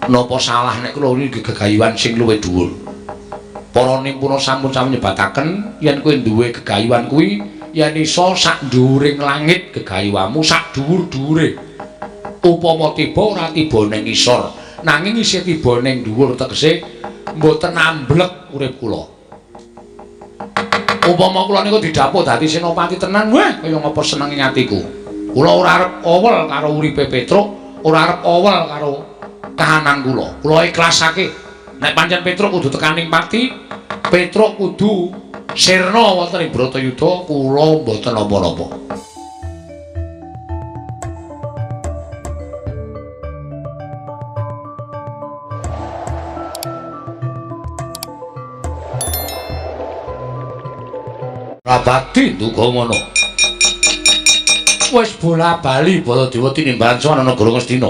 Napa salah nek kula niki gegayuhan sing luwih dhuwur. Para nimpuna sampun sami nyebataken yen kowe duwe gegayuhan kuwi yen iso sak dhuwuring langit gegayuhanmu sak dhuwur-dhuwure. Upama tiba ora tiba ning isor, nanging isih tiba ning dhuwur tegese mboten amblek urip kula. Upama kula niku didhapuk dadi senopati tenan, wah kaya ngapa senenge atiku. Kula ora arep owel karo uripe Petruk, ora arep owel karo kahanan kula. Kula ikhlasake. Nek pancen Petruk kudu tekaning pati, Petruk kudu sirna wonten ing Bratayuda, kula mboten napa-napa. Rabati duka ngono. Wis bola-bali Baladewa tinimbalan sowan negara Ngastina.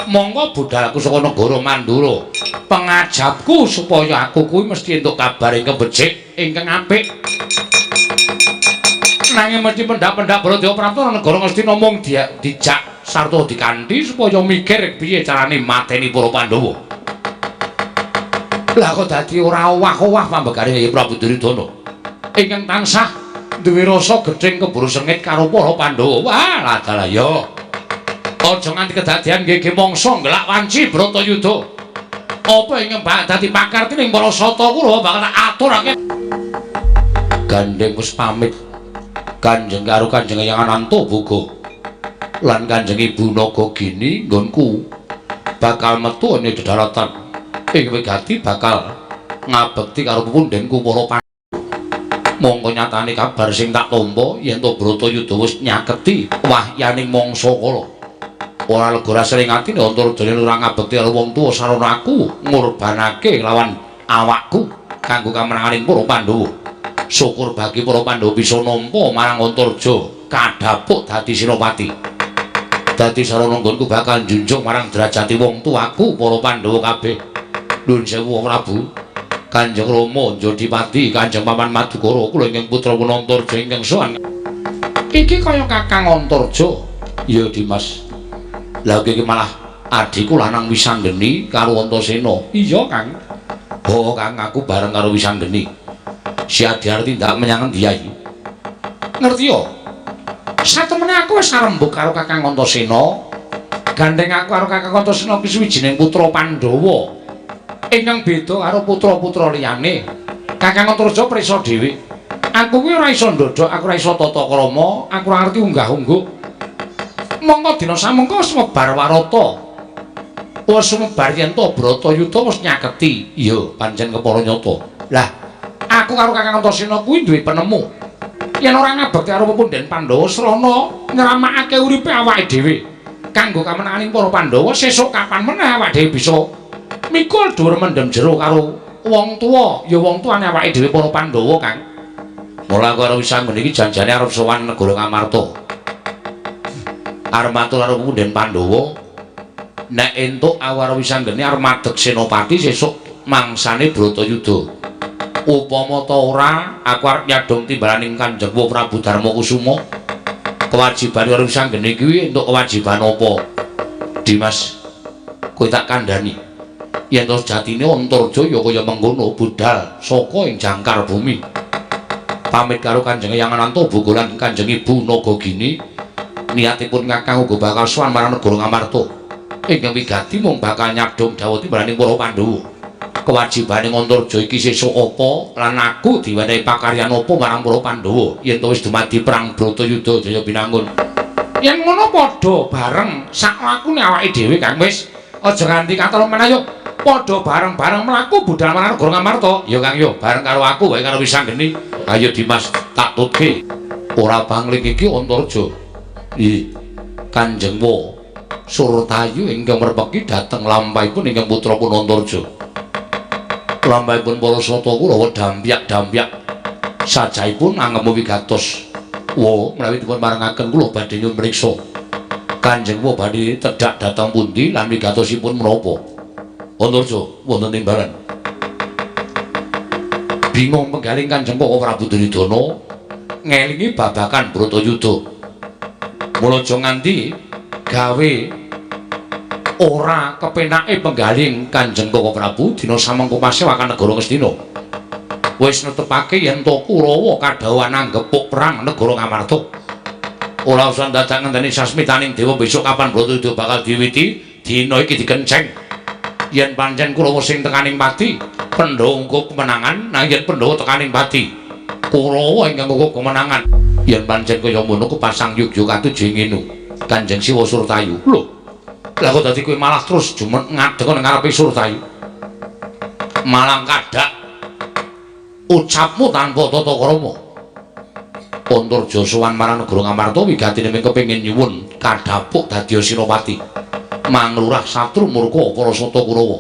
Monggo budhalku saka negara Mandura. Pengajapku supaya aku kuwi mesti entuk kabar ingkang becik, ingkang apik. Nanging mesti pendak-pendak Baladewa Prapta negara Ngastina mung dijak sarta dikanthi supaya mikir piye carane mateni para Pandhawa. Lah kok dadi ora owah-owah pambekane Yayi Prabu Duryudana. Ingkang tansah duwe rasa gething keburu sengit karo para Pandhawa. Wah, ladalah ya. Aja nganti kedadian nggih mangsa ngelak wanci Bratayuda. Apa ingkang bakal dadi pakarti ning para sata kula bakal tak aturake. Gandeng wis pamit Kanjeng karo Kanjeng Hyang Anantaboga lan Kanjeng Ibu Nagagini nggonku bakal metu ing daratan ing wigati bakal ngabekti karo pepundhenku para mongko nyatane kabar sing tak tampa yen to Bratayuda wis nyaketi wahyaning mangsa kala. Ora lega sering atine Antarajane ora ngabekti karo wong tuwa sarana aku ngorbanake lawan awakku kanggo kamenanganing para Pandhawa. Syukur bagi para Pandhawa bisa nampa marang Antaraja kadhapuk dadi senopati. Dadi sarana nggonku bakal njunjung marang derajati wong tuaku para Pandhawa kabeh. Nuwun sewu Prabu. Kanjeng Rama Jodipati, Kanjeng Paman Madukara, kula ingkang putra Antarja ingkang sowan. Iki kaya Kakang Antarja. Ya Dimas. Lah iki malah adhiku lanang Wisanggeni karo Antasena. Iya, Kang. Oh, Kang, aku bareng karo Wisanggeni. Si Adyar tindak menyang endi Yai? Ngerti ya? Satemene aku wis arembug karo Kakang Antasena. Gandeng aku karo Kakang Antasena kuwi suwijining putra Pandhawa. Ingkang beda karo putra-putra liyane. Kakang Antarja prisa dhewe. Aku kuwi ora iso ndodhok, aku ora iso tata krama, aku ora ngerti unggah-ungguh. Monggo dina samengko sumebar warata. Wis sumebar yen to Bratayuda wis nyaketi. Iya, pancen kepara nyata. Lah, aku karo Kakang Antasena kuwi duwe penemu. Yen ora ngabekti karo pepundhen Pandhawa srana nyramakake uripe awake dhewe kanggo kamenanganing para Pandhawa, sesuk kapan meneh awake dhewe bisa mikul dhuwur mendem jero karo wong tuwa, ya wong tuane awake dhewe para Pandhawa, Kang. Mula karo Wisanggeni iki janjane arep sowan negara Ngamarta. Arep matur karo pepundhen Pandhawa, nek entuk awara Wisanggeni arep madeg senopati sesuk mangsane Bratayuda. Upama ta ora, aku arep nyadong timbalaning Kanjeng Prabu Darmakusuma. Kewajibane karo Wisanggeni kuwi entuk kewajiban apa? Dimas, kowe tak kandhani. Yen to jatine Antarja ya kaya mengkono budal saka ing jangkar bumi. Pamit karo Kanjeng Hyang Anantaboga lan Kanjeng Ibu Nagagini, niatipun Kakang uga bakal sowan marang negara Ngamarta. Ingkang wigati mung bakal nyadong dawuh timbalaning para Pandhawa. Kewajibane Antarja iki sesuk apa lan aku diwenehi pakaryan apa marang para Pandhawa yen to wis dumadi perang Bratayuda Jaya Binangun. Yen ngono padha bareng sak lakune awake dhewe Kang wis aja nganti katon meneh yo. Padha bareng-bareng mlaku budal marang negara Ngamarta. Ya Kang yo, bareng karo aku wae karo Wisanggeni. Ayo Dimas, tak tutke. Ora pangling iki Antarja. Ih, Kanjeng Surtayu ingkang merpeki dhateng lampahipun ingkang putrapun Antarja. Lampahipun para sata Kurawa dampyak-dampyak. Sajaipun angemu wigatos. Wo, menawi dipun marangaken kula badhe nyuwun mriksa. Kanjeng badhe tedhak dhateng pundi lan wigatosipun menapa? Antarja wonten timbalan. Bingung penggaling Kanjeng Prabu Duryudana ngelingi babakan Bratayuda. Mula aja nganti gawe ora kepenake penggaling Kanjeng Koko Prabu dina samengko pasewakan negara Ngastina. Wis netepake yen to Kurawa kadhawuhan anggepuk perang negara Ngamarta. Ora usah dadak ngenteni sasmitaning dewa besok kapan Bratayuda bakal diwiwiti, dina iki dikenceng. Yen pancen Kurawa sing tekaning pati, Pandhawa engko kemenangan, nang yen Pandhawa tekaning pati, Kurawa ingkang engko kemenangan. Yen pancen kaya ngono kepasang yugya katuju ngenu Kanjeng Siwa Surtayu. Lho, lah kok dadi kowe malah terus jumen ngadeg nang ngarepe Surtayu. Malang kadhak ucapmu tanpa tata krama. Antarja sowan marang negara Ngamarta wigatine mung kepengin nyuwun kadhapuk dadi Sinopati. Manglurah satru murka Parasata Kurawa.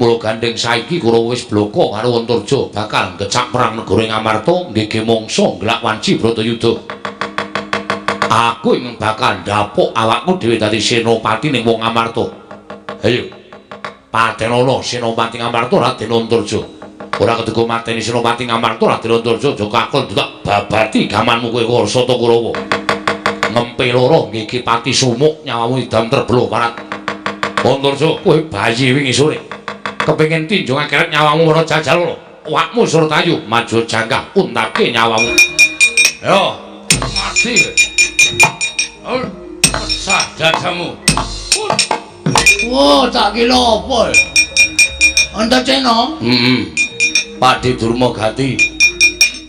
Mula gandeng saiki Kurawa wis bloko karo Antarja bakal ngecak perang negara Ngamarta nggege mangsa nglak wanci Bratayuda. Aku ing bakal ndapuk awakku dhewe dadi Senopati ning wong Ngamarta. Ayo. Patenana Senopati Ngamarta Raden Antarja. Ora kedego mateni Senopati Ngamarta Raden Antarja aja kakon tak babati gamanmu kowe Parasata Kurawa. Ngempe loro nggih pati sumuk nyawamu idam terbeluh parat. Antarja kowe bayi wingi sore. Kepengin tinjung akeret nyawamu ora jajal lho. Awakmu Surtayu maju jangkah untake nyawamu. Yo, mati. Pecah dadamu. Wah, tak kira apa? Antarjana? Pakde Durmagati.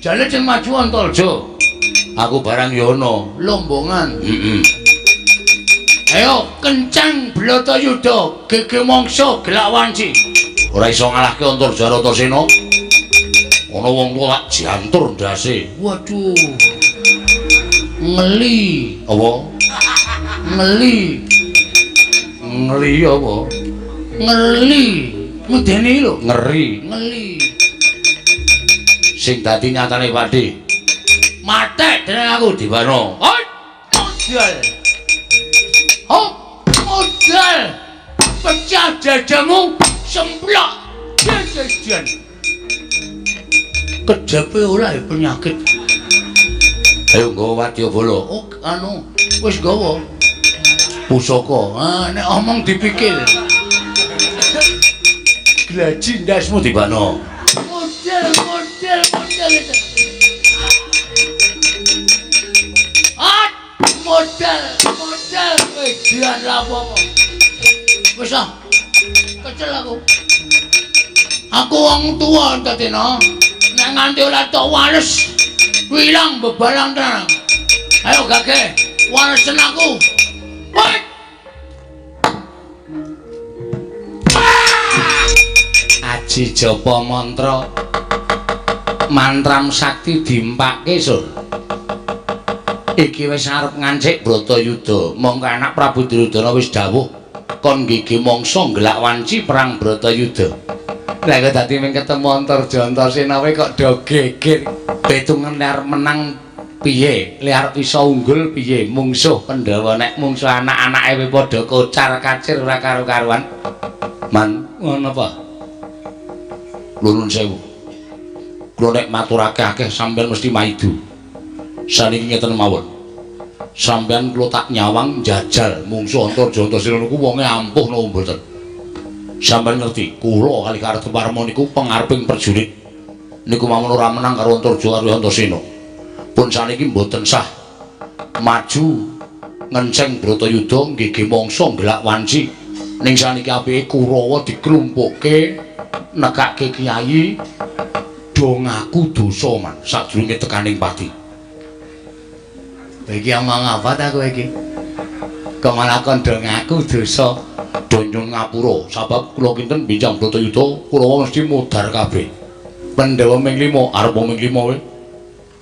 Jale sing maju Antarja. Aku barang yono Lombongan. Ayo kencang Bratayuda gege mangsa gelak wanci. Ora iso ngalahke Antarja Ratasena. Ana wong tuwa tak jantur ndase. Waduh. Ngeli. Apa? Ngeli. Ngeli apa? Ngeli. Medeni lho. Ngeri. Ngeli. Sing dadi nyatane Pakde. Matek dening aku Diwana. Modal. Modal. Pecah dadamu semplok. Jajan. Kedepe ora penyakit. Ayo nggawa Wadyabala. Oh, wis gawa. Pusaka. Nek omong dipikir. Glaji ndasmu Diwana. Model itu. Model. Dian lapo. Wis ah. Kecel aku. Aku wong tuwa dadene. Nek nganti ora tok wales, wilang bebalang tenan. Ayo gage, walesen aku. Woi. Aji japa mantra. Mantram sakti dimpake, Sur. Iki wis arep ngancik Bratayuda. Mongko anak Prabu Duryudana wis dawuh kon nggege mangsa nglak wanci perang Bratayuda. Lah kok dadi mung ketemu Antarja Antarsena kok do geger. Petungan liar menang piye? Liar iso unggul piye? Mungsuh Pandhawa nek mungsuh anak-anake padha kocar-kacir ora karo-karuan. Man, ngono apa? Nuwun sewu. Kula nek maturake akeh sampeyan mesti maidu. Saniki ngeten mawon. Sampeyan kula tak nyawang njajal mungsuh Antarja Antarsena niku wonge ampuh napa mboten? Sampeyan ngerti, kula kali karo Parma niku pangareping prajurit. Niku mawon ora menang karo Antarja karo Antarsena. Pun saniki mboten sah maju ngenceng Bratayuda nggege mangsa nglak wanci. Ning saniki apike Kurawa diklumpukke nekake kiai do ngaku dosa man sadurunge tekaning pati. Iki omong apa ta kowe iki? Kok malah kon do ngaku dosa? Nyuwun ngapura sebab kula kinten bincang Bratayuda Kurawa mesti mudhar kabeh. Pandhawa ming 5 arep ming 5 wae.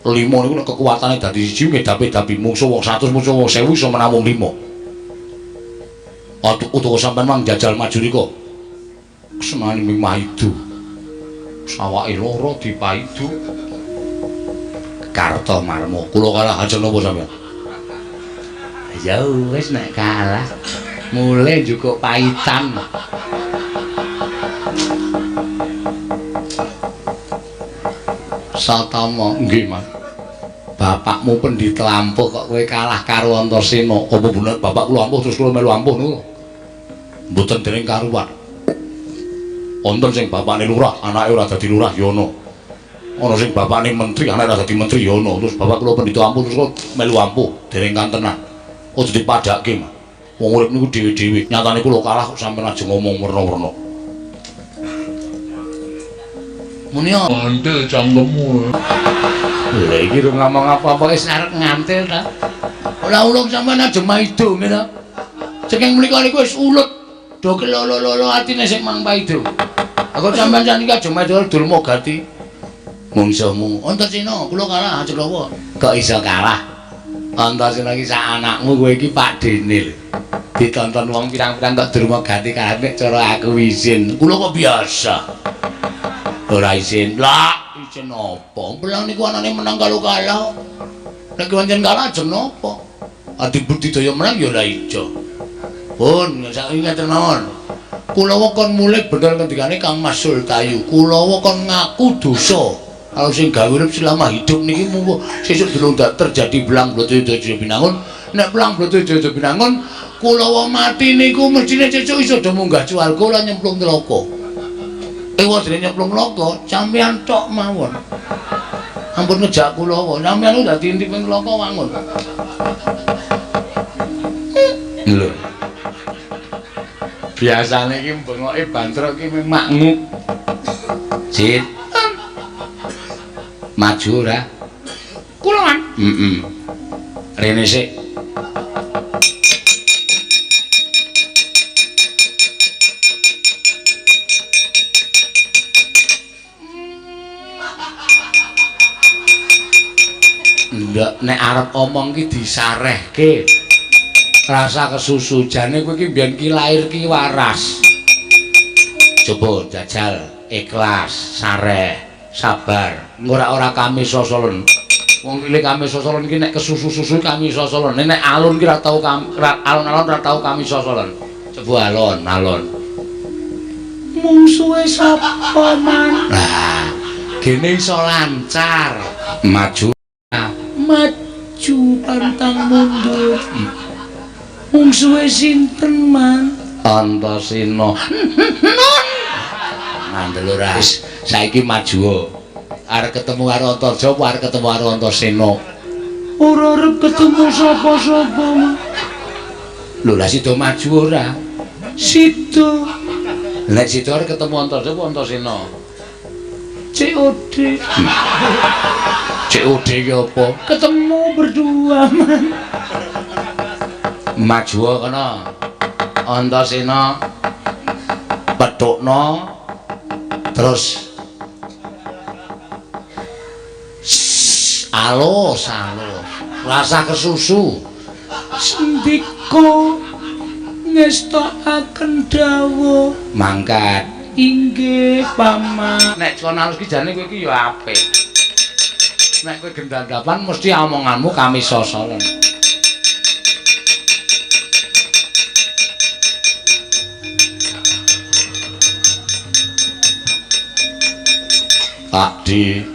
5 niku nek kekuatane dadi siji ngedapi-dapi mungsuh wong 100 mungsuh wong 1000 iso menang wong 5. Utawa sampean mang jajal maju nika. Kesenane ming maidu. Sawake loro dipaidu. Karta Marmo. Kula kalah ajeng napa sampean? Ya wis nek kalah. Mulai juga paitan. Satama nggih, Mas. Bapakmu pendhita ampuh kok kowe kalah karo Antarsena. Apa bener bapak kula ampuh terus kula melu ampuh niku? Mboten dening karuwan. Wonten sing bapakne lurah, anake ora dadi lurah ya ana. Ana sing bapakne menteri, anake ora dadi menteri ya ana. Terus bapak kula pendhita ampuh terus melu ampuh dereng kantenan. Aja dipadhake, Mas. Wong urip niku dhewe-dhewe. Nyatane kula kalah kok sampeyan aja ngomong werna-werna. Muni ngantil cangkemmu. Lha iki ora ngomong apa-apa wis arep ngantil ta. Ora ulung sampeyan aja maido ngene ta. Saking mriko niku wis ulut. Do kelolo-lolo atine sing Mang Paido. Aku sampeyan saniki aja maido dul mogati. Mungsuhmu Antasena kula kalah Celawa. Kok iso kalah? Antasena iki sak anakmu kowe iki Pak Dene lho. Ditonton wong pirang-pirang kok durma ganti karep cara aku izin. Kula kok biasa. Ora izin. Lah, izin apa? Belang niku anane menang kalau kalah. Nek pancen kalah aja napa? Adi budidaya menang ya ora ijo. Pun, saiki ngaten mawon. Kulawa kon mulih bener ngendikane Kang Mas Sultayu. Kulawa kon ngaku dosa. Kalau sing gawe urip selama hidup niki mung sesuk durung terjadi belang Bratayuda Binangun. Nek belang Bratayuda Binangun, kulawa mati niku mestine sesuk iso do munggah cual kula nyemplung neraka. Dene nyemplung neraka, sampeyan tok mawon. Ampun ngejak kulawa, sampeyan udah diintip ning neraka wangun. Lho. Biasane iki bengoke bantruk iki mung makmuk. Jit. Maju ora? Kuloan. Rene sik. Ndak nek arep omong ki disarehke. Rasa kesusu jane kowe iki mbiyen ki lair ki waras. Coba jajal ikhlas, sareh, sabar. Ora kami sosolen. Wong cilik kami sosolen ki nek kesusu-susu kami sosolen. Nek alun ki ora tau alun-alun ora tau kami sosolen. Coba alon. Mungsuhe sapa man? Lah, gene iso lancar. Maju pantang mundur. Mungsuhe sinten man? Antasena. Ngandel ora. Saiki maju. Arep ketemu karo Antarja apa arep ketemu karo Antasena? Ora arep ketemu sapa-sapa. Lho lah sida maju ora? Sida. Nek sida arep ketemu Antarja apa Antasena? COD. COD ki apa? Ketemu berdua man. Maju kana. Antasena pedhokno terus alus rasa kesusu sendika ngestokaken dawuh mangkat inggih paman. Nek kon alus ki jane kowe iki ya apik. Nek kowe gendhandapan mesti omonganmu kami sosolen. Pakdi.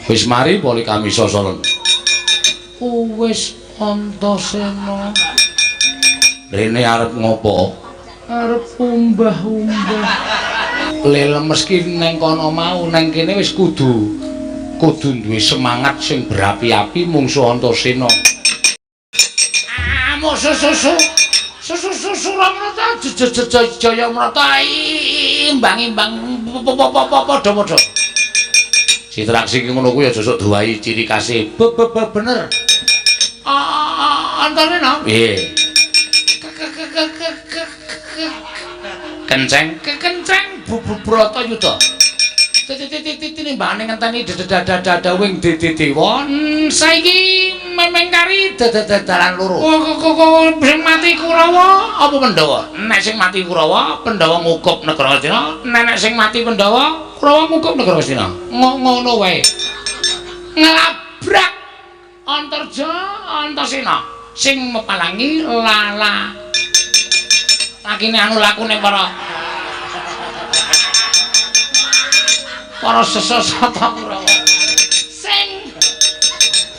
Wis mari poli kami sosolen. Wis Antasena. Rene arep ngopo? Arep umbah-umbah. Lemes ki neng kono mau, neng kene wis kudu duwe semangat sing berapi-api mungsuh Antasena. Susu Ramrata jaya mrata imbang-imbang padha-padha. Sitraksi ki ngono kuwi aja sok duwahi ciri khase. Bener. Antasena. Piye? Kenceng Bratayuda. Tinimbang ngenteni dadawing dewa saiki memengkari dadalan loro. Sing mati Kurawa apa Pandhawa? Nek sing mati Kurawa, Pandhawa ngukup negara Hastina. Nek sing mati Pandhawa, Kurawa ngukup negara Hastina. Ngono wae. Ngelabrak Antarja Antasena sing mepalangi lala. Lakine anu lakune para sesosata Kurawa.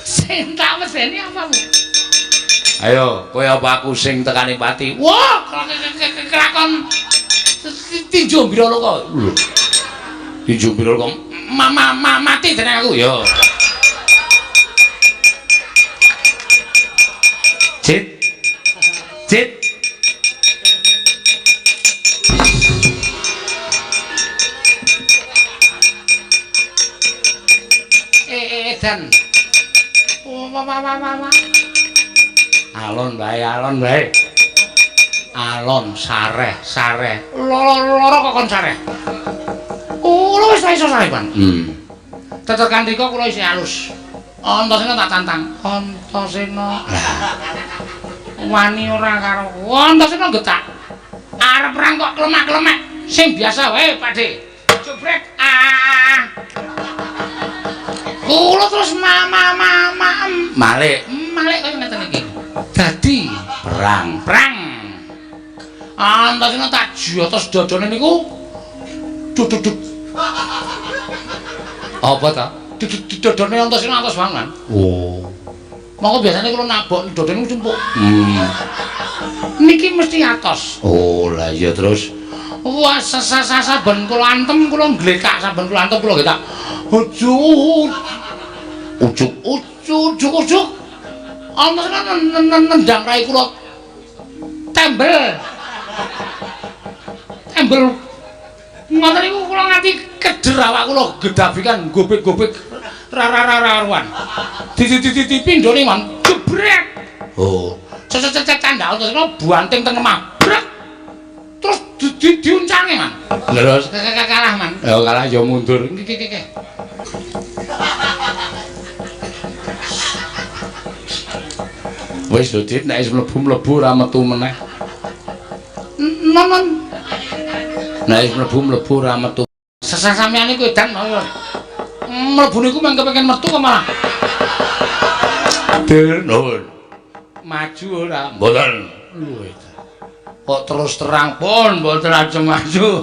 Sing tak medeni apa Bu? Ayo, kowe apa aku sing tekani pati? Wah, kelakon tinju mbirolo kok. Tinju mbirolo kok mati tenan aku ya. Cit. Dan alon bae alon sareh loro kokon sareh kula wis iso sareh Pan tetekan rika kula isih halus Antasena tak tantang Antasena wani ora karo Antasena getak arep perang kok klemak-klemek sing biasa wae Pakde jebrek kula terus malik kaya ngeten iki. Dadi perang. Antasena tak jotos dodone niku. Duduk. Apa ta? Dodone Antasena atos banget. Oh. Monggo biasane kula nabok dodone cumpuk. Niki mesti atos. Oh, lah iya terus. Wah, saben kula antem kula nglekak saben kula antem kula tak ujuk. Antasena nendang rai kula tembel. Ngoten niku kula nganti keder awak kula gedabikan gobek-gobek rararuan. Dipindhone man jebrek. Oh. Cecek candhal terus buanting teng lemah. Brek. Terus diuncange man. Terus kalah man. Ya kalah ya mundur. Iki. Wis Dit nek wis mlebu ora metu meneh. Non. Nek wis mlebu ora metu. Sampeyan iku edan mlebu niku mengke pengen metu kok malah. Nuwun. Maju ora? Mboten. Kok terus terang pun mboten ajeng maju.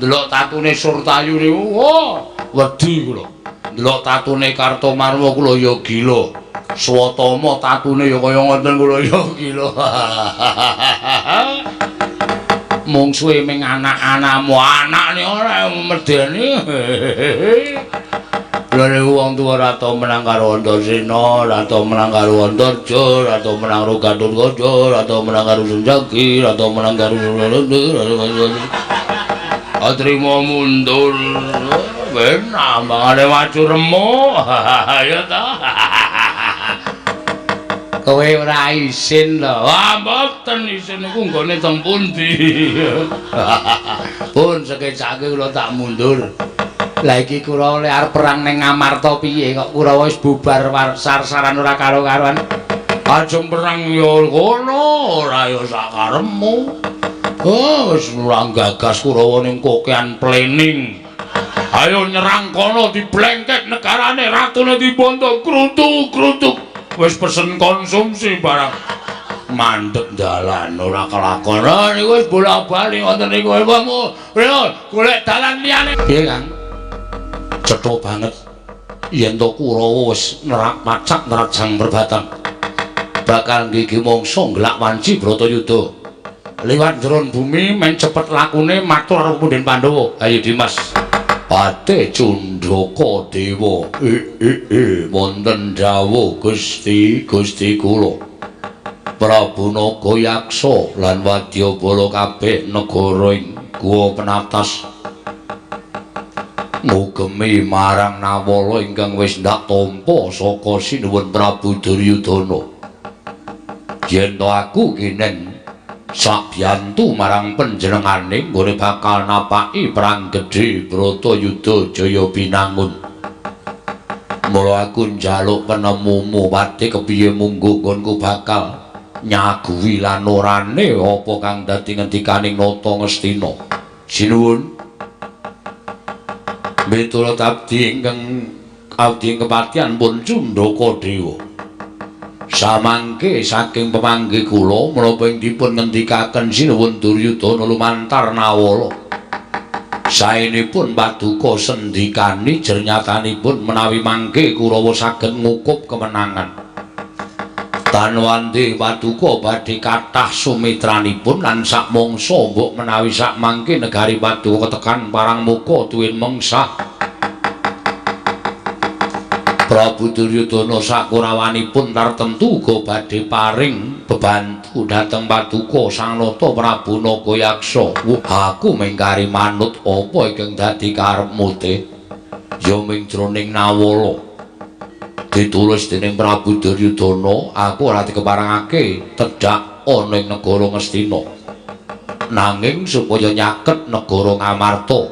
Delok tatune Surtayu niku, wah, wedi kula. Delok tatune Kartomarma kula ya gila. Swatama tatune ya kaya ngoten kula ya gila. Mungsuhe ming anak-anakmu, anakne ora medeni. Lha niku wong tuwa ora tau menang karo Antasena, ora tau menang karo Antarja, ora tau menang karo Gatotkaca, ora tau menang karo Sunjagi, ora tau menang karo Atrima mundur. Ben ambangane maju remo. Ya ta. Kowe ora isin lho. Wah, mboten isin niku nggone teng pundi. Pun sekecake kula tak mundur. Lah iki Kurawa arep perang ning Ngamarta piye kok Kurawa wis bubar sar-saran ora karo-karoan. Ajeng perang ya ngono, ora ya sakarepmu. Oh, wis ora gagas Kurawa ning kokean plening. Ayo nyerang kono diblengkek negarane ratune dibondo krutuk-krutuk. Wis pesen konsumsi barang mandek dalan ora kelakon. Niku wis bola-bali wonten niku wong. Golek dalan liyane. Piye, Kang? Cetha banget yen to Kurawa wis nerak macak nerajang perbatang bakal nggih mangsa nglak wanci Bratayuda liwat jeron bumi men cepet lakune matur karo Punden Pandhawa. Ayo Dimas Pate Cundaka Dewa wonten dawuh Gusti kula Prabu Nagayaksa lan Wadyabala kabeh negara ing Guwa Penatas ngugemi marang Nawala ingkang wis ndak tampa saka sinuwun Prabu Duryudana. Yen to aku kinen sakbiyantu marang panjenengane nggone bakal napaki perang gedhe Bratayuda Jaya Binangun. Mula aku njaluk penemumu pati kepiye mungguh nggonku bakal nyaguhi lan orane apa kang dadi ngendikaning Nata Ngastina. Sinuwun miturut abdi ingkang kepatihan pun Cundaka Dewa. Samangke saking pemanggih kula menapa ing dipun ngendikaken sinuwun Duryudana lumantar Nawala. Saenipun paduka sendikani jernyatanipun menawi mangke Kurawa saged ngukup kemenangan. Tanwandi Paduka badhe kathah sumitranipun lan sak mangsa mbok menawi sak mangke negari Paduka ketekan parang muka tuwin mengsah. Prabu Duryudana sakurawanipun tartemtu uga badhe paring bebantu dhateng Paduka Sang Nata Prabu Nagayaksa. Aku mengkari manut apa ingkang dadi karepmu te? Ya ming jroning nawala. Ditulis dening Prabu Duryudana, aku ora dikeparengake tedhak ana ing negara Ngastina. Nanging supaya nyaket negara Ngamarta,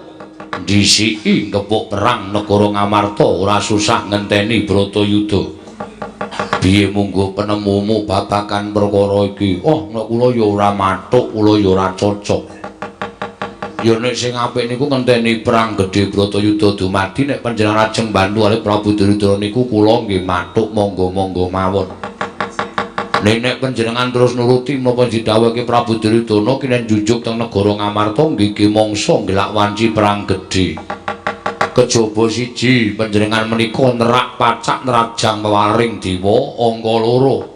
ndhisiki ngepuk perang negara Ngamarta ora susah ngenteni Bratayuda. Piye munggo penemumu babagan perkara iki? Oh, nek kula ya ora mathuk, kula ya ora cocok. Ya nek sing apik niku ngenteni perang gedhe Bratayuda dumadi nek panjenengan ajeng bantu kali Prabu Duryudana niku kula nggih mathuk monggo-monggo mawon. Nek panjenengan terus nuruti menapa didhawuhake Prabu Duryudana kinen jujuk teng negara Ngamarta nggih mangsa ngelak wanci perang gedhe. Kejaba siji panjenengan menika nerak pacak nerajang waring dewa angka 2.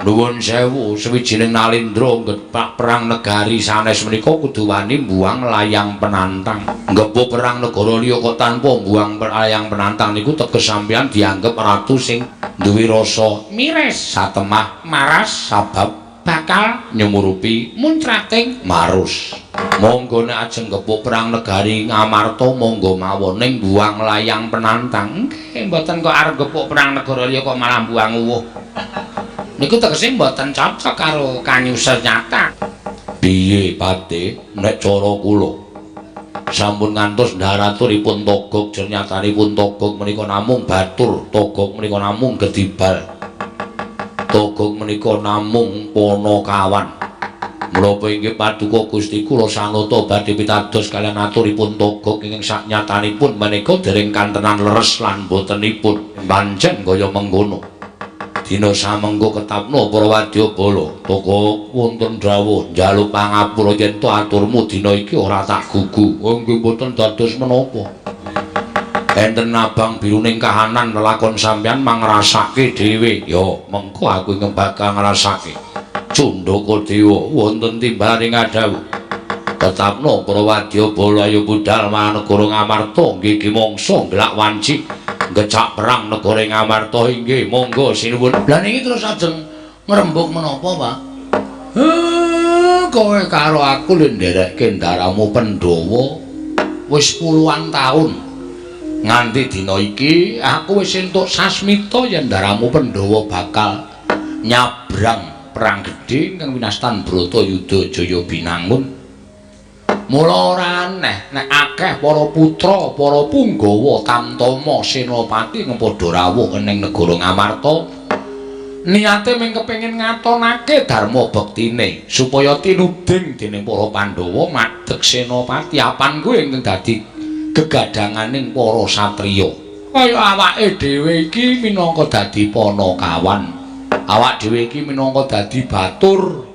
Nuwun sewu, sawijining nalindra nggepak perang negari sanes menika kudu wani mbuang layang penantang. Ngepuk perang negara liya kok tanpa mbuang layang penantang niku teges sampeyan dianggep ratu sing duwe rasa miris satemah maras sabab bakal nyumurupi muncrating marus. Monggo nek ajeng ngepuk perang negari Ngamarta monggo mawon ning mbuang layang penantang. Nggih mboten kok arep ngepuk perang negara liya kok malah mbuang uwuh. Niku tegese mboten cocok karo kanyusen nyata. Piye Pate, nek cara kula sampun ngantos ndaraturipun Togog jenyatanipun Togog menika namung batur, Togog menika namung gedibal. Togog menika namung Panakawan. Menapa inggih Paduka Gusti kula sanata badhe pitados kaliyan aturipun Togog ingkang saknyatanipun menika dereng kantenan leres lan botenipun pancen kaya mengkono. Dina samengko ketapna para wadyabala, Togog wonten dawuh njaluk pangapura yen to aturmu dina iki ora tak gugu. Nggih mboten dados menapa. Enten abang biruning kahanan lelakon sampeyan mangrasake dhewe. Ya, mengko aku ingkang bakal ngrasake. Cundaka Dewa wonten timbaling adhawu. Tetapna para wadyabala ayo budal marang negara Ngamarta nggih mangsa ngelak wanci. Ngecak perang negara Ngamarta inggih monggo sinuwun. Lah niki terus ajeng ngrembug menapa, Pak? Kowe karo aku lho nderekke ndaramu Pandhawa wis puluhan taun. Nganti dina iki aku wis entuk sasmita yen ndaramu Pandhawa bakal nyabrang perang gedhe kang winastan Bratayuda Jaya Binangun. Mula ora aneh nek akeh para putra, para punggawa Tamtama Senapati ngepadha rawuh ning negara Ngamarta niate mung kepengin ngatonake dharma bektine supaya tinuding dening para Pandhawa madheg Senapati apan kuwi ingkang dadi gegadhanganing para satriya. Kaya awake dhewe iki minangka dadi Panakawan, awak dhewe iki minangka dadi batur.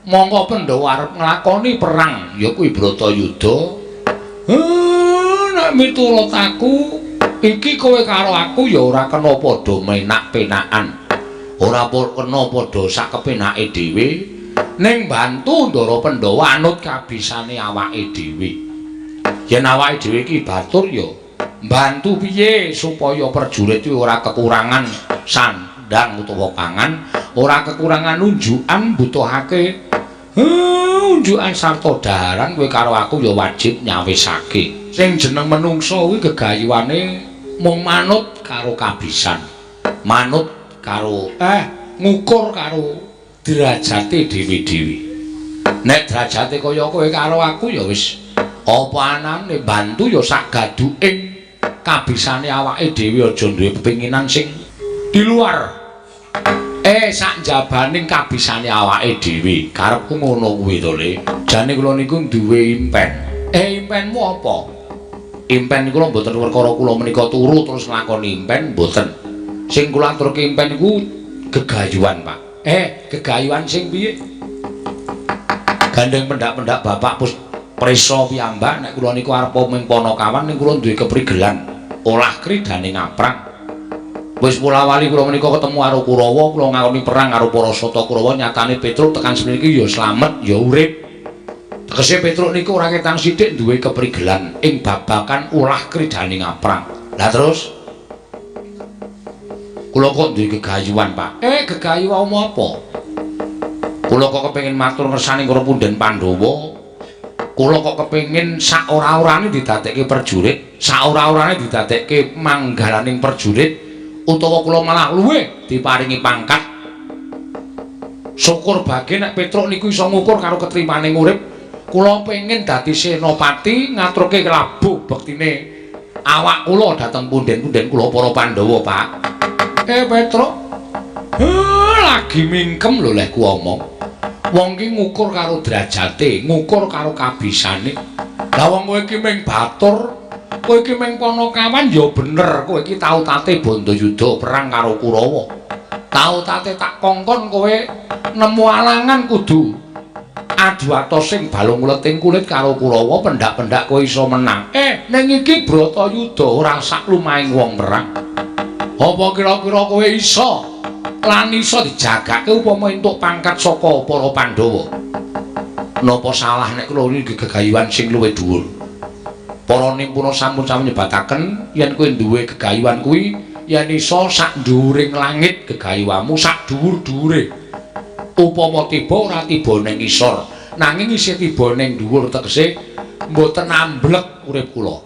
Monggo Pandhawa arep nglakoni perang ya kuwi Bratayuda. Nek miturut aku iki kowe karo aku ya ora kena padha menak-penakan. Ora kena padha sak kepenake dhewe ning bantu Ndara Pandhawa anut kabisane awake dhewe. Yen awake dhewe iki batur ya mbantu piye supaya prajurit iki ora kekurangan sandang utawa pangan, ora kekurangan unjukan butuhake unjukan sarta daharan kowe karo aku ya wajib nyawisake. Sing jeneng menungsa kuwi gegayuhane mung manut karo kabisan. Manut karo ngukur karo derajate dhewe-dhewe. Nek derajate kaya kowe karo aku ya wis apa anane bantu ya sak gaduking kabisane awake dhewe aja duwe pepinginan sing di luar sak jabaning kabisane awake dhewe. Karepku ngono kuwi to, Le. Jane kula niku duwe impen. Impenmu apa? Impen niku lho mboten perkara kula menika turu terus nglakoni impen, mboten. Sing kula aturke impen niku gegayuhan, Pak. Gegayuhan sing piye? Gandeng pendak-pendak Bapak Prisa piyambak nek kula niku arep ming Panakawan ning kula duwe keprigelan olah kridane ngaprang. Wis wala-wali kula menika ketemu karo Kurawa, kula ngakoni perang karo para Sata Kurawa, nyatane Petruk tekan semriki ya slamet, ya urip. Tegese Petruk niku ora ketang sithik duwe keprigelan ing babagan ulah kridhaning aprang. Lah terus kula kok duwe gegayuhan, Pak. Gegayuhan apa? Kula kok kepengin matur ngersani karo Punden Pandhawa. Kula kok kepengin sak ora-orane didadekke prajurit, sak ora-orane didadekke manggalaning prajurit. Utawa kula malah luwih diparingi pangkat. Syukur bage nek Petruk niku iso ngukur karo ketrimaning urip. Kula pengin dadi senopati ngaturke kelabuh bektine awak kula dhateng punden-punden kula para Pandhawa, Pak. Petruk. Lagi mingkem lho leh ku omong. Wong ki ngukur karo derajate, ngukur karo kabisane. Lah wong kowe iki ming batur, kowe iki ming Panakawan ya bener, kowe iki tau tate Bandayuda perang karo Kurawa. Tau tate tak kongkon kowe nemu alangan kudu adu atos sing balung leting kulit karo Kurawa, pendak-pendak kowe iso menang. Ning iki Bratayuda ora sak lumahing wong perang. Apa kira-kira kowe iso lan iso dijagake upama entuk pangkat saka para Pandhawa? Napa salah nek kula niki gegayuhan sing luwih dhuwur? Para nimpuna sampun nyebataken yen kowe duwe gegayuhan kuwi yen iso sak dhuwuring langit gegayuhanmu, sak dhuwur-dhuwure. Upama tiba ora tiba ning isor, nanging isih tiba ning dhuwur tegese mboten amblek urip kula.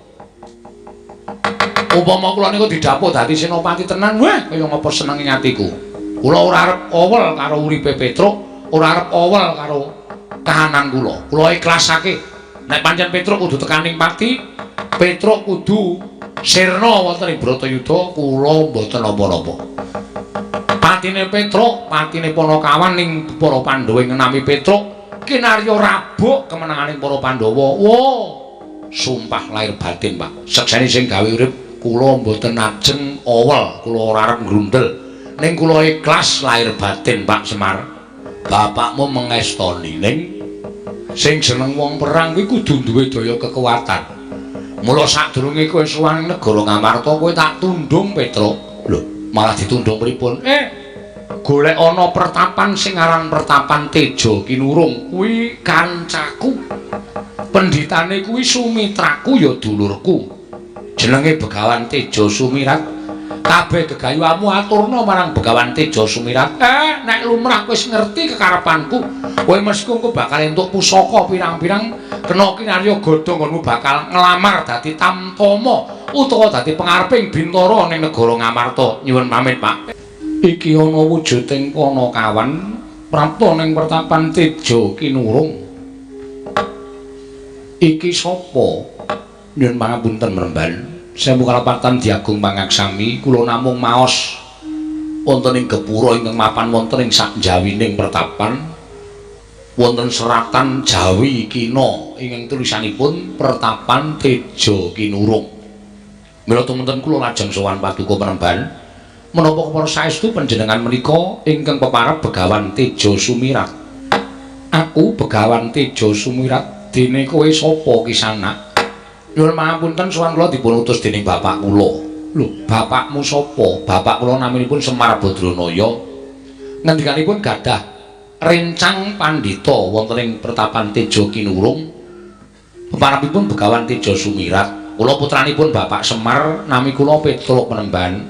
Upama kula niku didhapuk dadi senopati tenan, wah kaya ngapa senenge atiku. Kula ora arep owel karo uripe Petruk, ora arep owel karo kahanan kula. Kula ikhlasake. Nek pancen Petruk kudu tekaning pati, Petruk kudu sirna wonten ing Bratayuda, kula mboten napa-napa. Patine Petruk, patine Panakawan ning para Pandhawa ngenami Petruk, kinarya rabuk kemenanganing para Pandhawa. Wo, sumpah lahir batin, Pak. Sekseni sing gawe urip kula mboten ajeng owel, kula ora arep ngrundel. Ning kula ikhlas lahir batin, Pak Semar. Bapakmu mengestoni ning sing jeneng wong perang kuwi kudu duwe daya kekuatan. Mula sadurunge kowe sowan negara Ngamarta kowe tak tundung Petruk. Lho, malah ditundung pripun? Golek ana pertapan sing aran Pertapan Teja Kinurung kuwi kancaku. Pendhitane kuwi sumitraku ya dulurku. Jenenge Begawan Teja Sumirat. Kabeh gegayuhanmu aturna marang Begawan Teja Sumirat. Nek lumrah wis ngerti kekarepanku, kowe mesti engko bakal entuk pusaka pirang-pirang kena kinarya godhong nggonmu bakal nglamar dadi tamtama utawa dadi pengareping Bintara ning negara Ngamarta. Nyuwun pamit, Pak. Iki ana wujuding Panakawan prapta ning Pertapan Teja Kinurung. Iki sapa? Nyuwun pangapunten Mremban. Sewu kalepatan Diagung Pangaksami, kula namung maos wonten ing gepura ingkang mapan wonten ing sak jawining pertapan wonten seratan Jawi Kina ingkang tulisanipun Pertapan Teja Kinurung. Mila tumunten kula lajeng sowan paduka Mremban menapa kepara saestu panjenengan menika ingkang peparep Begawan Teja Sumirat. Aku Begawan Teja Sumirat, dene kowe sapa Kisanak? Nyuwun pangapunten sowan kula dipun utus dening bapak kula. Lho, bapakmu sapa? Bapak kula naminipun Semar Badranaya. Ngendikanipun gadah rencang pandhita wonten ing Pertapan Teja Kinurung. Peparapipun Begawan Teja Sumirat. Kula putranipun Bapak Semar, nami kula Petruk Mremban.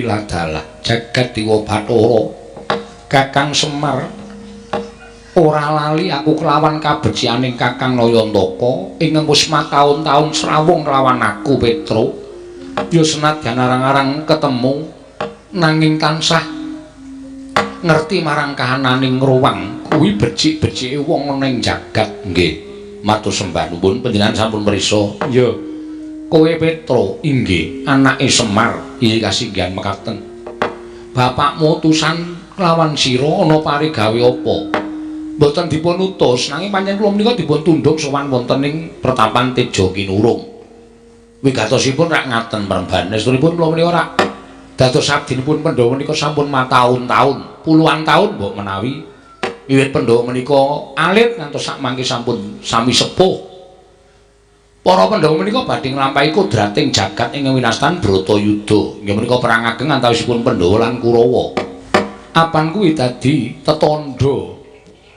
Lah dalah jagat Dewa Bathara. Kakang Semar, ora lali aku kelawan kabecianing Kakang Nayantaka ingkang wis mataun-taun srawung kelawan aku Petruk. Ya senadyan arang-arang ketemu nanging tansah ngerti marang kahananing ruwang kuwi becik-becike wong ning jagat. Nggih. Matur sembah nuwun panjenengan sampun mriksa. Ya. Kowe Petruk inggih anake Semar. Iya kasinggihan mekaten. Bapakmu utusan kelawan sira ana parigawe apa? Mboten dipun utus, nanging pancen kula menika dipun tundhung sowan wonten ing Pertapan Teja Kinurung. Wigatosipun rak ngaten Mremban, estunipun kula menika rak dados abdinipun Pandhawa menika sampun mataun-taun, puluhan taun mbok menawi wiwit Pandhawa menika alit ngantos sak mangke sampun sami sepuh. Para Pandhawa menika badhe nglampahi kodrating jagat ing winastan Bratayuda. Inggih menika perang ageng antawisipun Pandhawa lan Kurawa. Apan kuwi dadi tetandha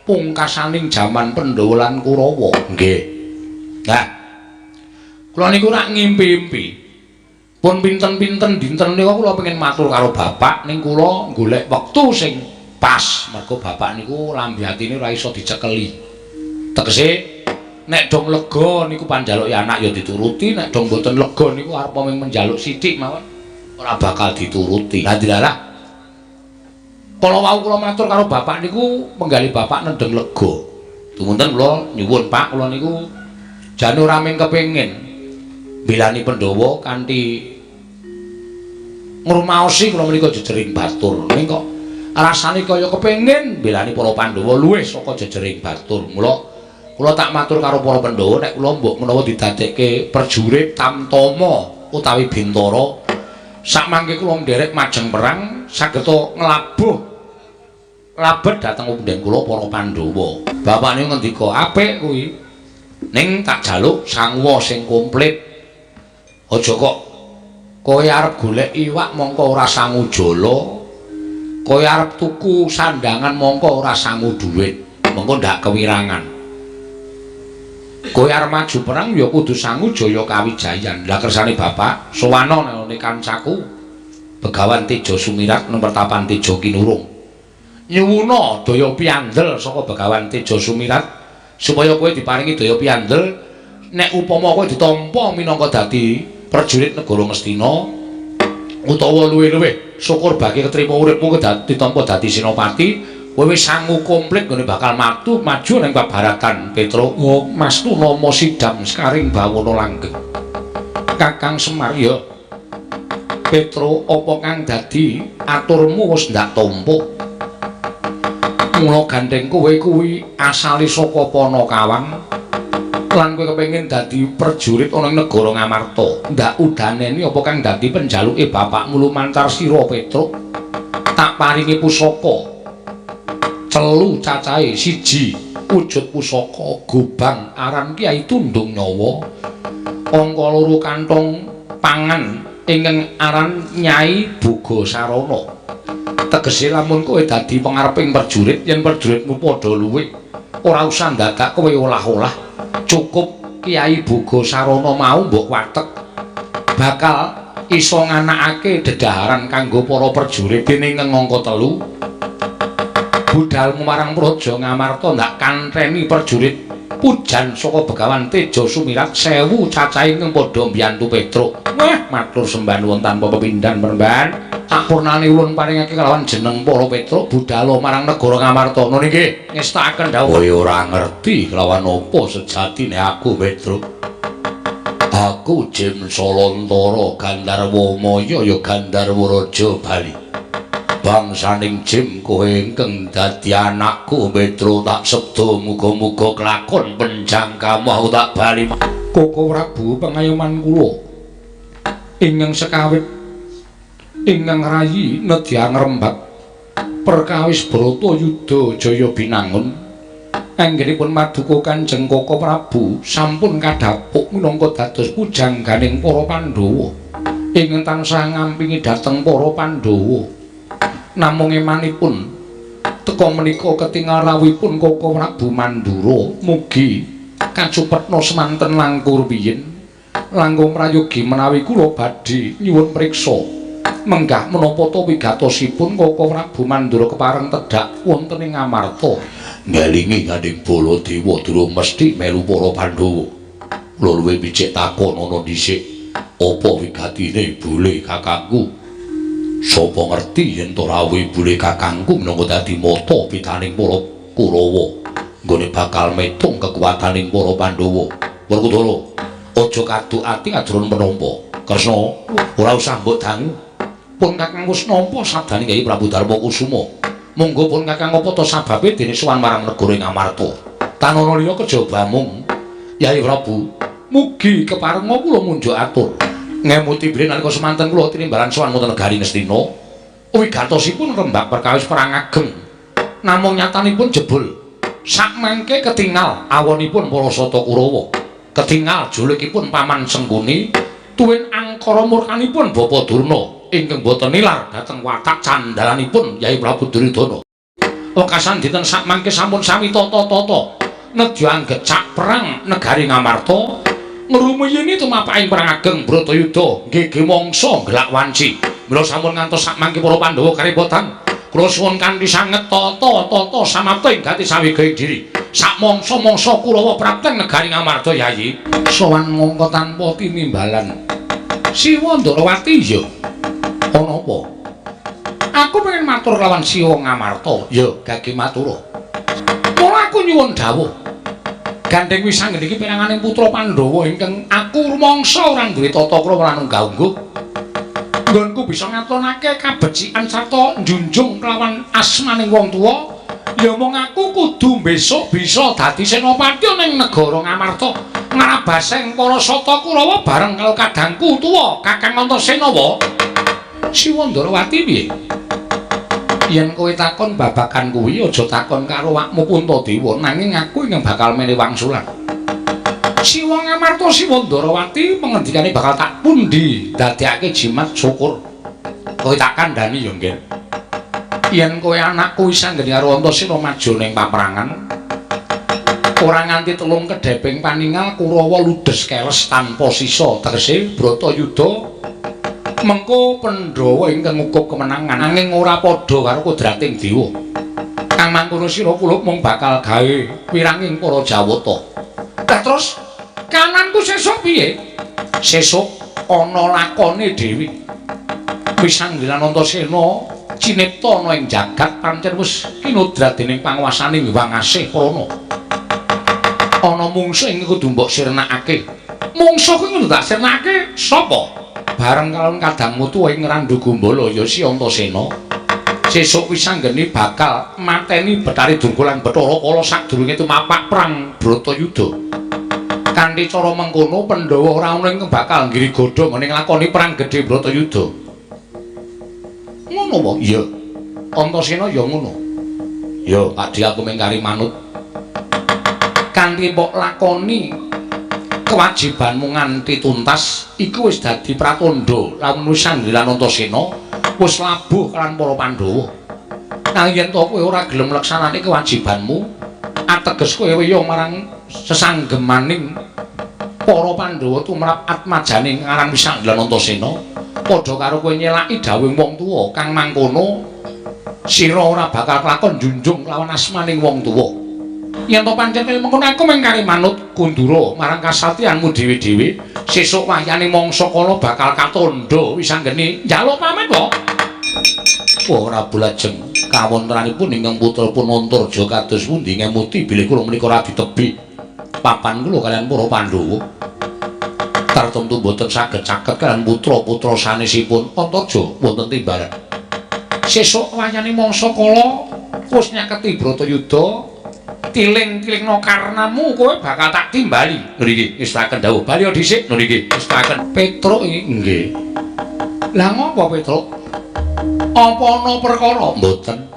pungkasaning jaman Pandhawa lan Kurawa. Nggih. Nah, kula niku rak ngimpi-impi. Pun pinten-pinten dinten niku kula pengin matur karo bapak ning kula golek wektu sing pas. Mergo bapak niku lambe atine ora iso dicekeli. Tegese nek dong lega niku panjaluki anak ya dituruti, nek dong mboten lega niku arep mung menjaluk sithik mawon ora bakal dituruti. Lah dilalah. Kala wau kula matur karo bapak niku penggali bapak nendeng lega. Dumunten kula nyuwun Pak, kula niku jane ora mung kepengin bilani Pandhawa kanthi ngrumaosi kula menika jejering batur. Ning kok rasane kaya kepengin bilani para Pandhawa luwih saka jejering batur. Mula kula tak matur karo para Pandhawa nek kula mbok menawa didadekke prajurit Tamtama utawi Bintara sakmangke kula nderek majeng perang sageta nglabuh labet dhateng punden kula para Pandhawa. Bapak niku ngendika apik kuwi. Ning tak jaluk sanguwa sing komplit. Aja kok kowe arep golek iwak mongko ora sangu jala. Kowe arep tuku sandangan mongko ora sangu dhuwit. Mengko ndak kewirangan. Kowe arep maju perang ya kudu sangu jaya kawijayan. Lah kersane bapak sowana nek kancaku Begawan Teja Sumirat nang Pertapan Teja Kinurung. Nyuwuna daya piandel saka Begawan Teja Sumirat supaya kowe diparingi daya piandel nek upama kowe ditampa minangka dadi prajurit negara Ngastina utawa luwih-luwih syukur bagi ketrima uripmu ditampa dadi senopati. Kowe wis sangu komplit ngene bakal maju ning Pabaratan Petra. Oh, Mastu nama Sidam Sekaring Bawana Langgeng. Kakang Semar ya. Petra apa kang dadi aturmu wis ndak tampa. Mula gandeng kowe kuwi asale saka Panakawang lan kowe kepengin dadi prajurit ana ing negara Ngamarta. Ndak udaneni apa kang dadi penjaluke bapakmu lumantar sira Petra. Tak paringi pusaka telu cacahe siji wujud pusaka gobang aran Kyai Tundung Nyawa angka loro kantong pangan ingkang aran Nyai Boga Sarana. Tegese lamun kowe dadi pangareping prajurit yen prajuritmu padha luwih ora usah ndadak kowe olah-olah cukup Kyai Boga Sarana mau mbok watek bakal iso nganakake dedaharan kanggo para prajurit dene angka 3 budalmu marang Praja Ngamarta ndak kantheni prajurit pujan saka Begawan Teja Sumirat 1000 cacahe ing padha mbiyantu Petra. Wah, matur sembah nuwun tanpa pepindhan Pramban. Sampurnane ulun paringake kelawan jeneng para Petra budal marang negara Ngamarta. Nun nggih ngestakaken dawuh. Kowe ora ngerti kelawan apa sejatine aku Petra. Aku Jem Salantara Gandarwa Maya ya Gandarwa Raja Bali. Bangsaning Jim kowe ingkang dadi anakku Petra tak sebda muga-muga kelakon penjangkamu aku tak bali. Koko Prabu pengayoman kula ingkang sekawit ingkang rayi nedya ngrembak perkawis Bratayuda Jaya Binangun anggenipun maduka Kanjeng Koko Prabu sampun kadhapuk minangka dados pujangganing para Pandhawa ingkang tansah ngampingi dhateng para Pandhawa. Namung emanipun teka menika ketingal rawuhipun Koko Prabu Mandura mugi kacupetna semanten langkung rumiyin langkung prayogi menawi kula badhe nyuwun priksa menggah menapa ta wigatosipun Koko Prabu Mandura kepareng tedhak wonten ing Ngamarta. Ngalingi Gandeng Baladewa durung mesti melu para Pandhawa. Kula luwih becik takon ana dhisik apa wigatine bole kakangku. Sapa ngerti yen to rawuh bule kakangku minangka dadi mata pitaning para Kurawa nggone bakal metung kekuwataning para Pandhawa. Werkudara, aja kaduk ati ajrun menapa. Kresna, ora usah mbok dangu. Pun kakang wis nampa sabdane Kyai Prabu Darma Kusuma. Monggo pun kakang apa to sababe dene sowan marang negara Ngamarta. Tanana liya kejaba mung Kyai Prabu, mugi keparenga kula munjuk atur. Ngemuti bilih nalika semanten kula tinimbalan sowan wonten negari Ngastina wigatosipun rembak perkawis perang ageng namung nyatanipun jebul sakmangke ketingal awonipun para sata Kurawa ketingal julikipun Paman Sengkuni tuwin angkara murkanipun Bapa Durna ingkang boten nilar dhateng watak candalanipun Yai Prabu Duryudana. Wekasan dinten sakmangke sampun sami tata-tata nedya anggecak perang negari Ngamarta ngrumiyini tumapaking perang ageng Bratayuda nggih mangsa gelak wanci. Mila sampun ngantos sakmangke para Pandhawa karepotan kula suwun kanthi sanget tata-tata samapting gati sawigaing diri. Sak mangsa-mangsa Kurawa prapteng negari Ngamarta Yayi sowan mangka tanpa tinimbalan. Siwa Ndarawati ya. Ana apa? Aku pengen matur lawan Siwa Ngamarta. Ya, gage matura. Mula aku nyuwun dawuh. Gandeng wisang niki pinanganing putra Pandhawa ingkang aku rumangsa ora duwe tata krama lan unggah-ungguh. Nggonku bisa ngatonake kabecikan sarta njunjung kelawan asmaning wong tuwa. Ya mung aku kudu besok bisa dadi senopati ning negara Ngamarta ngrabaseng para sata Kurawa bareng karo kadangku tuwa Kakang Antasena wa. Siwa Ndarawati piye? Yen kowe takon babagan kuwi aja takon karo awakmu Puntadewa nanging aku ingkang bakal mene wangsulan. Siwa Ngamarta Siwa Ndarawati pengendikane bakal tak pundi dadekake jimat syukur. Kowe tak kandhani ya nggih. Yen kowe anakku wis anggene karo Antasena maju ning paperangan ora nganti telung kedheping paningal Kurawa ludes keles tanpa sisa tegese Bratayuda mengko Pandhawa ingkang ngukup kemenangan nanging ora padha karo kodrating dewa. Kang mangkono sira kula mung bakal gawe wiranging para Jawata. Lah terus kananku sesuk piye? Sesuk ana lakone Dewi. Wis anggilan Antasena cinipta ana ing jagat pancen wis kinudrat dening panguwasaning Hyang Asih Prana. Ana mungsuh ing kudu mbok sirnakake. Mungsuh kuwi tak sirnakake sapa? Bareng kalon kadangmu tuwa ing Randu Gumbala ya si Antasena. Sesuk wis anggene bakal mateni Bathari Durga lan Bathara Kala sadurunge tumapak perang Bratayuda. Kanthi cara mengkono Pandhawa ora ana ing bakal ngrigoda ning lakoni perang gedhe Bratayuda. Ngono wae. Iya. Antasena ya ngono. Ya, kadhi aku mengkari manut. Kanthi mbok lakoni kewajibanmu nganti tuntas iku wis dadi pratandha lamun wis anggilan Antasena wis labuh kalan para Pandhawa. Nanging yen to kowe ora gelem nglaksanani kewajibanmu, ateges kowe weya marang sesanggemaning para Pandhawa tumrap atmajane aran wis anggilan Antasena, padha karo kowe nyelaki dawuhing wong tuwa kang mangkono sira ora bakal kelakon njunjung lawan asmaning wong tuwa. Yen to pancen mengkono aku mengkari manut kundura marang kasatyanmu dhewe-dhewe, sesuk wayane mangsa kala bakal katandha wis anggene njaluk pamit wae. Ora bulajeng kawontenanipun ingkang putra-pun Antarja kados pundi ngemuti bilih kula menika ora ditebi papan kula kalian para Pandhawa. Tartemtu boten saged caket kalian putra-putra sanesipun Antarja wonten timbalan. Sesuk wayane mangsa kala wis nyaketi Bratayuda tiling-tilingno karnamu kowe bakal tak timbali. Nggih, wis tak dawuh. Bali dhisik nggih, wis tak Petruk nggih. Lah ngopo Petruk? Apa ana perkara? Mboten.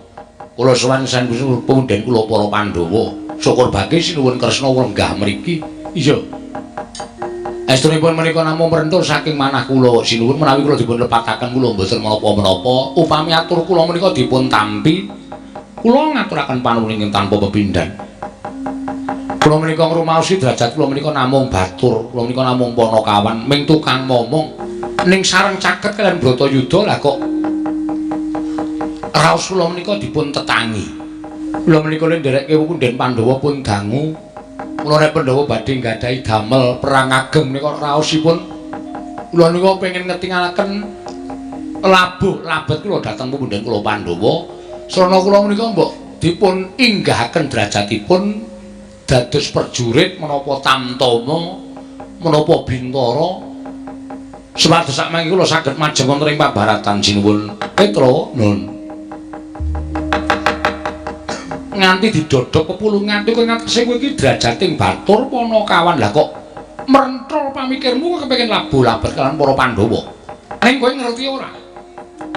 Kula sowan sang punden kula para Pandhawa. Syukur bagi sinuwun Kresna wenggah mriki. Iya. Estunipun menika namung prentur saking manah kula sinuwun menawi kula dipun lepataken kula mboten menapa-menapa. Upami atur kula menika dipun tampi, kula ngaturaken panuwun tanpa pepindhan. Kula menika ngrumaosi derajat kula menika namung batur, kula menika namung Panakawan, ming tukang momong. Ning sareng caket kaliyan Bratayuda lah kok raos kula menika dipun tetangi. Kula menika ndereke punden Pandhawa pun dangu. Kula nek Pandhawa badhe nggadahi damel perang ageng menika raosipun kula nika pengin ngetingalaken labuh labet kula dhateng punden kula Pandhawa. Srana kula menika mbok dipun inggahaken derajatipun dados perjurit menapa tamtama menapa bintara supados sakmangke kula saged majeng wonten ing pabaratan sinuwun Petra nun nganti didodhok pepulungan kowe ngatese kowe iki drajating batur Panakawan. Lah kok mrentrol pamikirmu kok kepengin labuh labet kalian para Pandhawa. Ning kowe ngerti ora?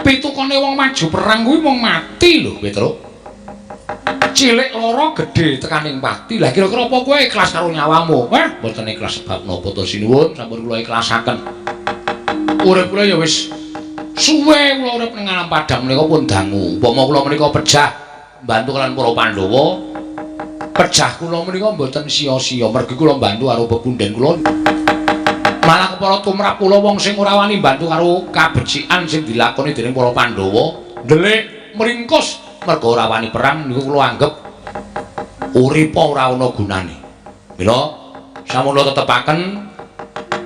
Pitukane wong maju perang kuwi mung mati lho, Petruk. cilik lara gedhe tekaning pati. Lah kira-kira apa kowe ikhlas karo nyawamu? Mboten ikhlas sebab napa to sinuwun, sampun kula ikhlasaken. Urip kula ya wis suwe kula urip ning alam padang menika pun dangu. Upama kula menika pejah mbantu kalian para Pandhawa, pejah kula menika mboten sia-sia mergi kula mbantu karo pepunden kula. Malah kepara tumrap kula wong sing ora wani mbantu karo kabecikan sing dilakoni dening para Pandhawa, ndelik mringkus merga ora wani perang niku kula anggap uripa ora ana gunane. Mila sampun tetepaken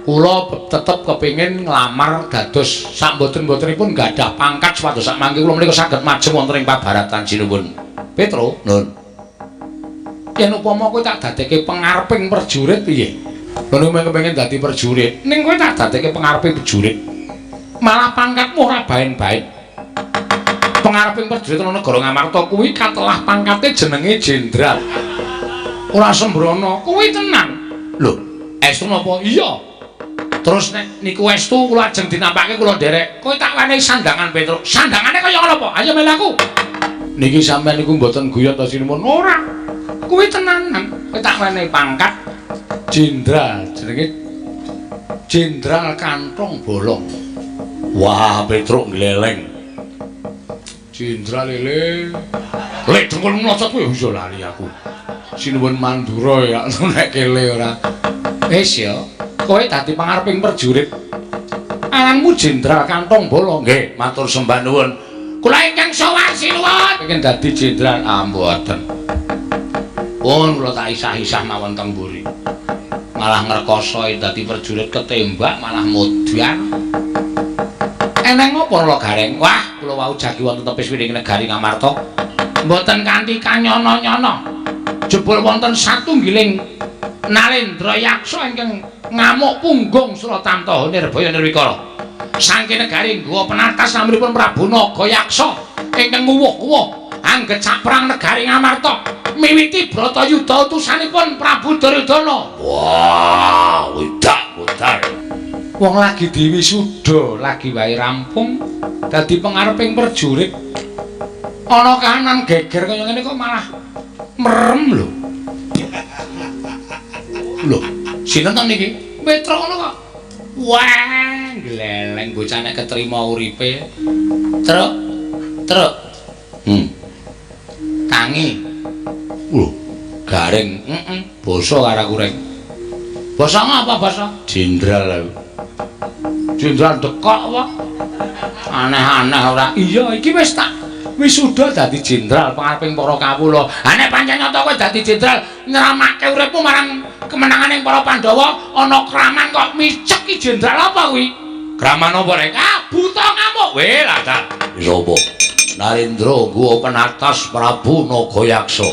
kula tetep kepingin nglamar dados sak mboten-mbotenipun gadah pangkat supados sak mangke kula menika saged maju wonten ing pabaratan sinuwun. Petro, nun. Yen upama kowe tak dadekke pengareping prajurit piye? Kowe kepengin dadi prajurit, ning kowe tak dadekke pengareping prajurit. Malah pangkatmu ora baen-baen. Pengareping prajurit ana negara Ngamarta kuwi katelah pangkate jenenge jenderal. Ora sembrono, kuwi tenan. Lho, estu napa? Iya. Terus nek niku estu kula ajeng dinampake kula nderek. Kowe tak wenehi sandangan Petro. Sandangane kaya ngono apa? Ayo melu aku. Niki sampeyan niku mboten guyon ta sinuwun. Ora. Kuwi tenanan. Kowe tak wenehi pangkat jenderal jenenge Jenderal Kantong Bolong. Wah, Petro gleleng. Jenderal lele. Lek dengkul mlocot kuwi iso lali aku. Sinuwun Mandura ya nek kele ora. Wis ya, kowe dadi pangareping prajurit. Aranmu Jenderal Kantong Bolong. Nggih, matur sembah nuwun. Kula ingkang sowan sinuwun. Pengen dadi jenderal mboten. Pun kula tak isah-isah mawon teng mburi. Malah ngrekoso dadi prajurit ketembak malah modyan. Eneng apa kula gareng? Wah, kula wau jagi wonten tepis wiring negari Ngamarta. Mboten kanthi kanyono-nyono. Jebul wonten satunggiling Nalendra Yaksa ingkang ngamuk punggung Suratamtaha Nirbaya Nirwikara. Saking negari nggawa penatas naminipun Prabu Naga Yaksa ingkang nguwuh-uwuh anggecak perang negari Ngamarta miwiti Bratayuda utusanipun Prabu Duryudana. Wah, wedak-wedak. Wong lagi diwisuda, lagi wae rampung dadi pengareping prajurit. Ana kahanan geger kaya ngene kok malah merem lho. Lho, sinten niki? Petro ngono kok. Wah, gleleng bocah nek ketrima uripe. Truk. Tangi. Lho, garing. Basa karo kureng. Basa ngapa basa? Jenderal lho. Jenderal dekok apa? Aneh-aneh ora. Iya, iki wis tak wisuda dadi jenderal pangareping para kawula. Ha nek pancen nyata kowe dadi jenderal nyramake uripmu marang kemenanganing para Pandhawa ana kraman kok micek ki jenderal apa kuwi? Kraman apa rek? Buta ngamuk. Weh lah ta. Sapa? Narendra nggawa penatas Prabu Naga Yaksa.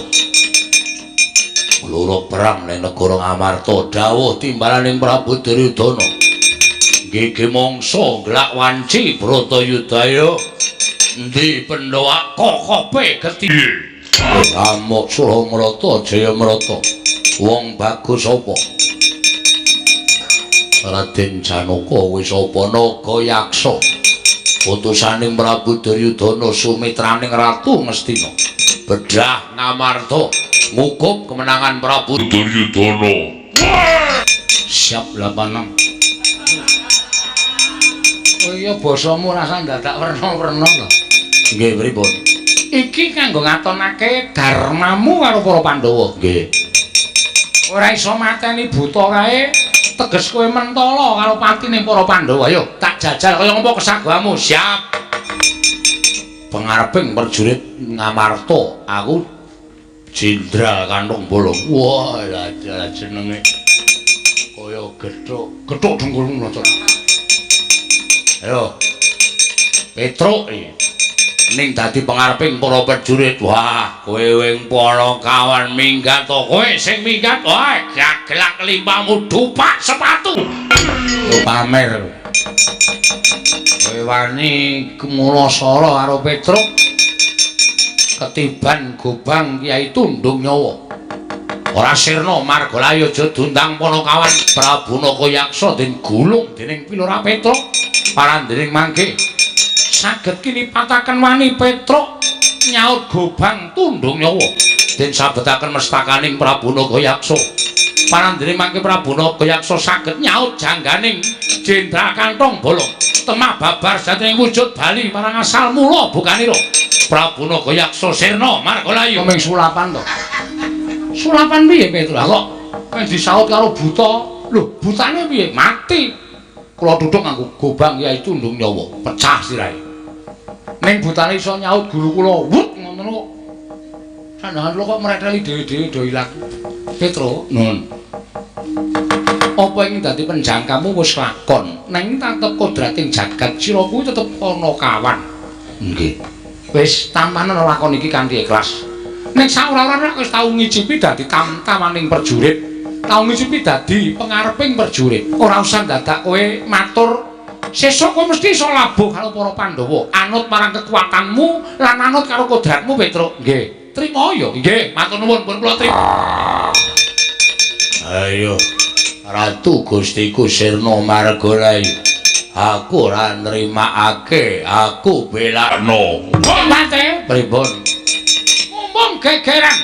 Loro perang ning negara Ngamarta dawuh timbalaning Prabu Duryudana. Gege mangsa glak wanci Bratayudaya. Endi Pandhawa kokope geti. Amuk Suramrata Jayamrata. Wong bagus apa? Raden Janaka wis apa Naga Yaksa. Utusaning Prabu Duryudana sumitraning Ratu Ngastina. Bedah Ngamarta ngukup kemenangan Prabu Duryudana. Siap 86. Oh iya basamu rasa dadak werna-werna lho. Nggih pripun? Iki kanggo ngatonake darmamu karo para Pandhawa. Nggih. Ora iso mateni buta kae, teges kowe mentala karo patine para Pandhawa. Ayo tak jajal kaya apa kesagamu. Siap. Pengareping prajurit Ngamarta, aku Jenderal Kantong Bolong. Wah, lah jenenge kaya gethuk dengkulmu lho. Ayo. Petro ning dadi pangareping para prajurit. Wah, kowe wing para kawan minggat to. Kowe sing minggat, wah, jaglak limpamu dupak sepatu. Pamer. Kowe wani kumulasara karo Petro. Ketiban Gobang Kyai Tundung Nyawa. Ora sirna margalayu aja dundang para kawan Prabu Naga Yaksa den gulung dening Pilora Petro. Parandening mangke saged kinipataken wani Petro nyaut Gobang Tundung Nyawa. den sabetaken mestakaning Prabu Nagayaksa. Panandhene mangke Prabu Nagayaksa saged nyaut jangganing Jenderal Kantong Bolong. Temah babar jatining wujud bali marang asal mula bukanira Prabu Nagayaksa sirna margalayu. Komeng sulapan to. Sulapan piye Petro? Lah kok kowe disaut karo buta? Lho, butane piye? Mati. Kula duduk nganggo gobang Kyai Tundung Nyawa, pecah sirahe. Ning butane iso nyaut guru kula. Wut ngono kok. Sandangan kula kok mreteli dhewe-dhewe do ilang. Petro, nun. Apa ing dadi penjangkamu wis lakon, nanging tatep kodrating jagat sira kuwi tetep ana kawan. Nggih. Wis tampanen lakon iki kanthi ikhlas. Nek saora-ora wis tau ngicipi dadi tam-tamaning prajurit, tau ngicipi dadi pangareping prajurit. Ora usah dadak kowe matur sesuk kowe mesti iso labuh karo para Pandhawa, anut marang kekuatanmu lan anut karo kodratmu, Petro. Nggih. Trima ya. Nggih, matur nuwun pun kula trima. Ayo. Ratu Gustiku Sirna Margalayu. Aku ora nrimakake, aku belakno. Mate, Pripun? mumpung gegeran.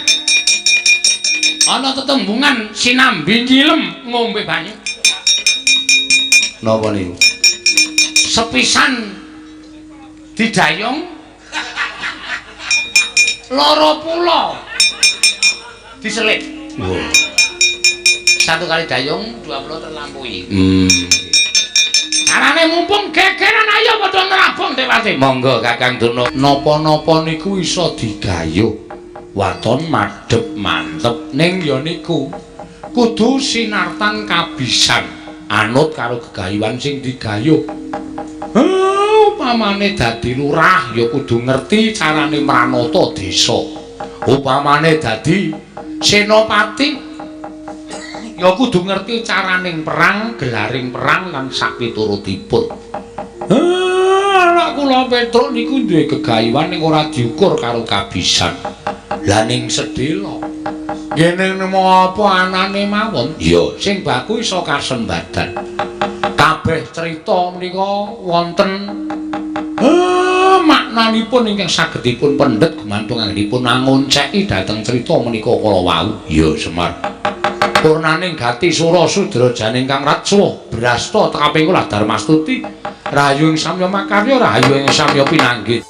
Ana tetembungan sinambi nyilem ngombe banyu. Napa niku? Sepisan didayung loro pulo diselip. Wow. Satu kali dayung, 20 terlampaui. Carane mumpung gegeran ayo padha nrabung Dewati. Monggo Kakang Durna. Napa-napa niku iso digayuh. Waton madhep mantep ning ya niku kudu sinartan kabisan anut karo gegayuhan sing digayuh. Upamane dadi lurah ya kudu ngerti carane mranata desa. Upamane dadi senopati ya kudu ngerti caraning perang, gelaring perang lan sakpiturutipun. Anak kula Petruk niku duwe gegayuhan ning ora diukur karo kabisan. Lah ning sedhela ngene nemu apa anane mawon? Ya, sing baku iso kasembadan. Kabeh crita menika wonten maknanipun ingkang sagedipun pendhet gumantung anggenipun nangonceki dhateng crita menika kala wau. Ya, Semar. Purnaning gati sura sudrajane ingkang ratsuwa brasta tekaping kula Darmastuti rahayu ing samya makarya rahayu ing samya pinanggih.